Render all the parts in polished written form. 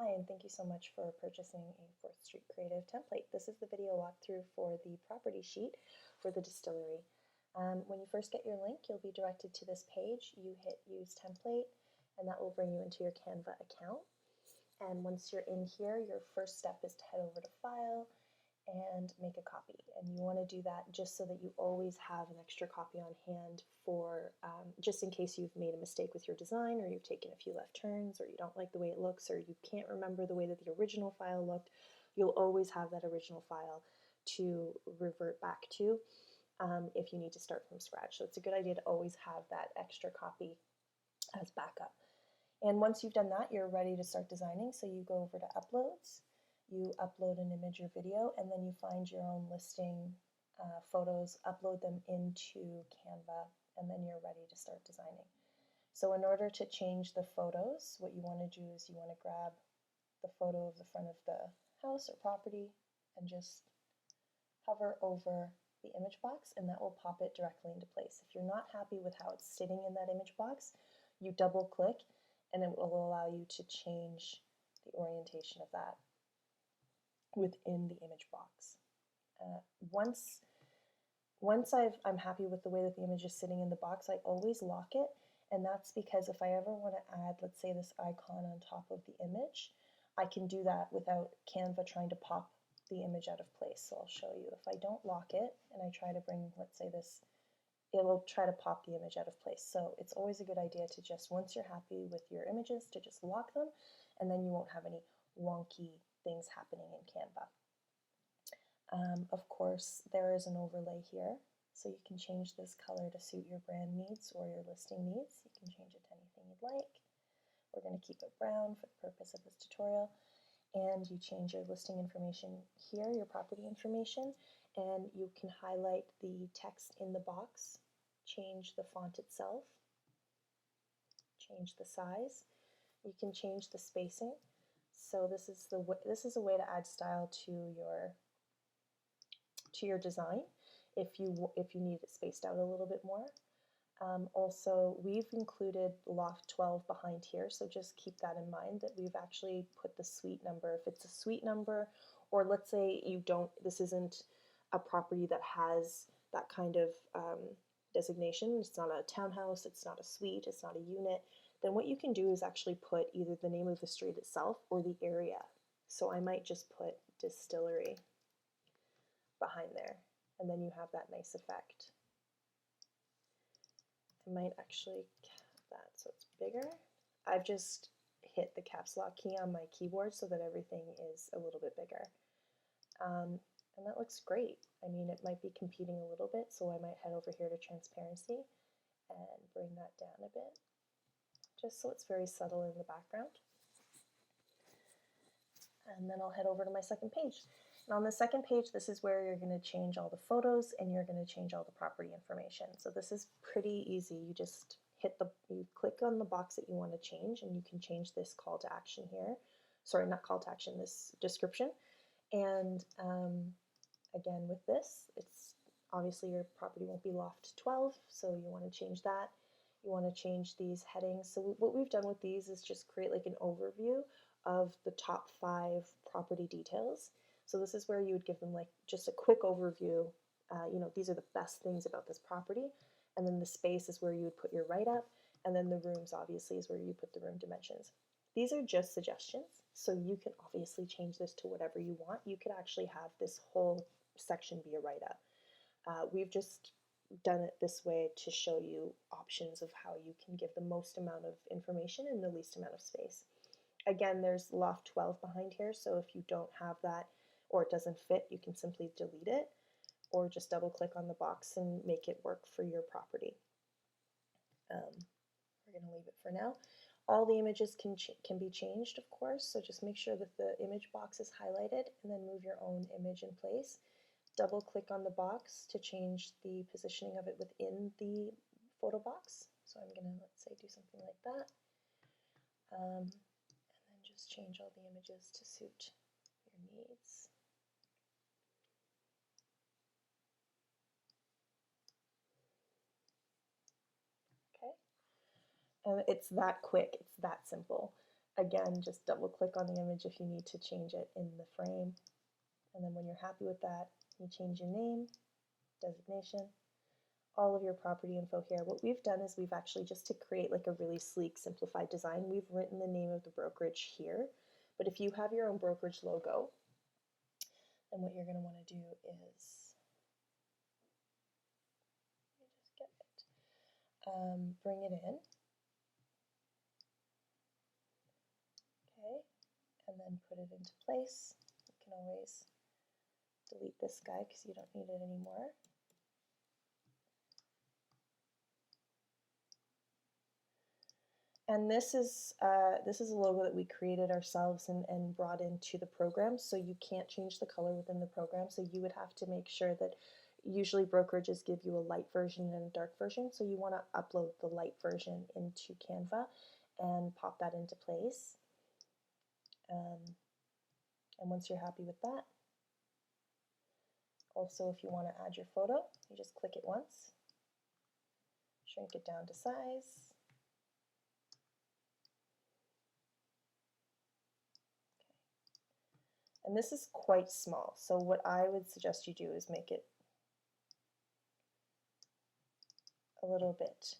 Hi, and thank you so much for purchasing a 4th Street Creative template. This is the video walkthrough for the property sheet for the distillery. When you first get your link, you'll be directed to this page. You hit Use Template, and that will bring you into your Canva account. And once you're in here, your first step is to head over to File and make a copy. And you want to do that just so that you always have an extra copy on hand for just in case you've made a mistake with your design, or you've taken a few left turns, or you don't like the way it looks, or you can't remember the way that the original file looked. You'll always have that original file to revert back to if you need to start from scratch. So it's a good idea to always have that extra copy as backup. And once you've done that, you're ready to start designing. So you go over to Uploads, you upload an image or video, and then you find your own listing photos, upload them into Canva, and then you're ready to start designing. So in order to change the photos, what you want to do is you want to grab the photo of the front of the house or property and just hover over the image box, and that will pop it directly into place. If you're not happy with how it's sitting in that image box, you double click and it will allow you to change the orientation of that within the image box. Once I'm happy with the way that the image is sitting in the box, I always lock it, and that's because if I ever want to add, let's say, this icon on top of the image, I can do that without Canva trying to pop the image out of place. So I'll show you. If I don't lock it and I try to bring, let's say, this, it will try to pop the image out of place. So it's always a good idea to just, once you're happy with your images, to just lock them, and then you won't have any wonky things happening in Canva. Of course, there is an overlay here, so you can change this color to suit your brand needs or your listing needs. You can change it to anything you'd like. We're going to keep it brown for the purpose of this tutorial. And you change your listing information here, your property information, and you can highlight the text in the box, change the font itself, change the size. You can change the spacing. So this is a way to add style to your design if you need it spaced out a little bit more. Also, we've included loft 12 behind here, so just keep that in mind that we've actually put the suite number. If it's a suite number, or let's say this isn't a property that has that kind of designation, it's not a townhouse, it's not a suite, it's not a unit, then what you can do is actually put either the name of the street itself or the area. So I might just put distillery behind there, and then you have that nice effect. I might actually cap that so it's bigger. I've just hit the caps lock key on my keyboard so that everything is a little bit bigger. And that looks great. I mean, it might be competing a little bit, so I might head over here to transparency and bring that down a bit, just so it's very subtle in the background. And then I'll head over to my second page. And on the second page, this is where you're going to change all the photos and you're going to change all the property information. So this is pretty easy. You just you click on the box that you want to change, and you can change this call to action here. Sorry, not call to action, this description. And again, with this, it's obviously your property won't be loft 12, so you want to change that. You want to change these headings. So what we've done with these is just create like an overview of the top 5 property details. So this is where you would give them like just a quick overview. These are the best things about this property. And then the space is where you would put your write-up. And then the rooms obviously is where you put the room dimensions. These are just suggestions, so you can obviously change this to whatever you want. You could actually have this whole section be a write-up. We've just done it this way to show you options of how you can give the most amount of information in the least amount of space. Again, there's loft 12 behind here, so if you don't have that or it doesn't fit, you can simply delete it or just double click on the box and make it work for your property. We're going to leave it for now. All the images can be changed, of course, so just make sure that the image box is highlighted and then move your own image in place. Double click on the box to change the positioning of it within the photo box. So I'm going to, let's say, do something like that. And then just change all the images to suit your needs. Okay. And it's that quick, it's that simple. Again, just double click on the image if you need to change it in the frame. And then when you're happy with that, you change your name, designation, all of your property info here. What we've done is we've actually, just to create like a really sleek, simplified design, we've written the name of the brokerage here. But if you have your own brokerage logo, then what you're going to want to do is, let me just get it, bring it in. Okay, and then put it into place. You can always delete this guy because you don't need it anymore. And this is a logo that we created ourselves and brought into the program, so you can't change the color within the program. So you would have to make sure that, usually brokerages give you a light version and a dark version, so you want to upload the light version into Canva and pop that into place. And once you're happy with that, also if you want to add your photo, you just click it once, shrink it down to size. And this is quite small, so what I would suggest you do is make it a little bit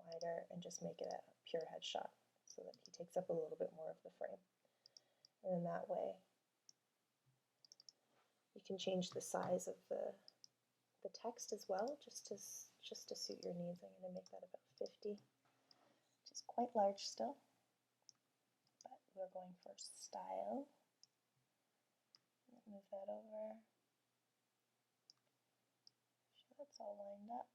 wider and just make it a pure headshot so that he takes up a little bit more of the frame. And in that way, you can change the size of the text as well, just to suit your needs. I'm going to make that about 50, which is quite large still, but we're going for style. Move that over. Sure, that's all lined up.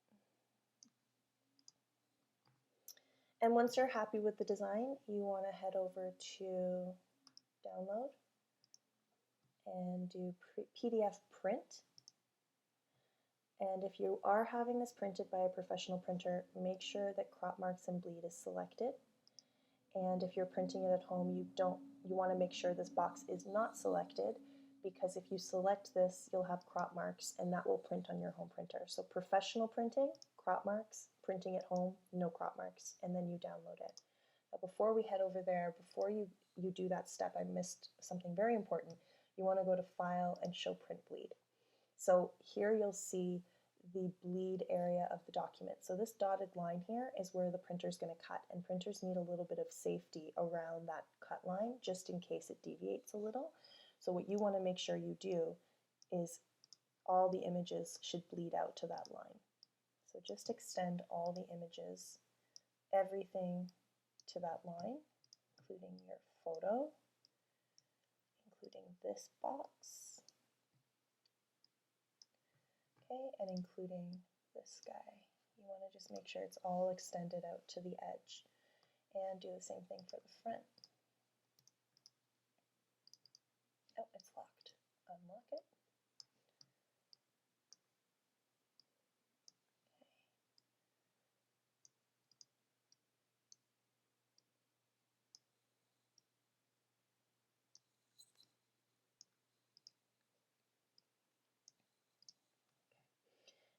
And once you're happy with the design, you want to head over to download and do PDF print. And if you are having this printed by a professional printer, make sure that crop marks and bleed is selected. And if you're printing it at home, you want to make sure this box is not selected, because if you select this, you'll have crop marks and that will print on your home printer. So professional printing, crop marks; printing at home, no crop marks, and then you download it. Now before we head over there, before you do that step, I missed something very important. You want to go to File and Show Print Bleed. So here you'll see the bleed area of the document. So this dotted line here is where the printer is going to cut, and printers need a little bit of safety around that cut line just in case it deviates a little. So what you want to make sure you do is all the images should bleed out to that line. So just extend all the images, everything to that line, including your photo, including this box, okay, and including this guy. You want to just make sure it's all extended out to the edge, and do the same thing for the front. Oh, it's locked. Unlock it.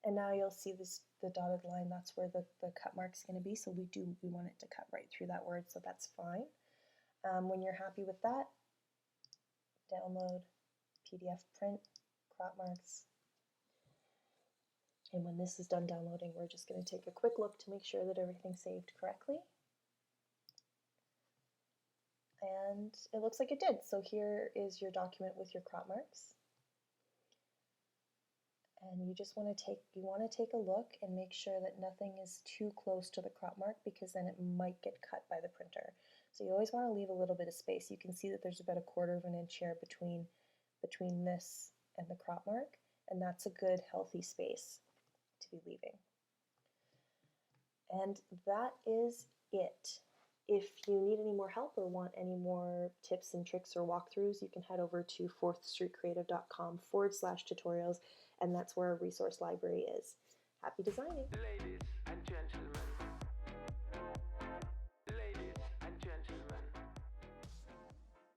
And now you'll see the dotted line, that's where the cut mark's going to be, so we want it to cut right through that word, so that's fine. When you're happy with that, download, PDF print, crop marks. And when this is done downloading, we're just going to take a quick look to make sure that everything's saved correctly. And it looks like it did. So here is your document with your crop marks. And you just want to take a look and make sure that nothing is too close to the crop mark, because then it might get cut by the printer. So you always want to leave a little bit of space. You can see that there's about 1/4 of an inch here between this and the crop mark, and that's a good healthy space to be leaving. And that is it. If you need any more help or want any more tips and tricks or walkthroughs, you can head over to fourthstreetcreative.com/tutorials, and that's where our resource library is. Happy designing! Ladies.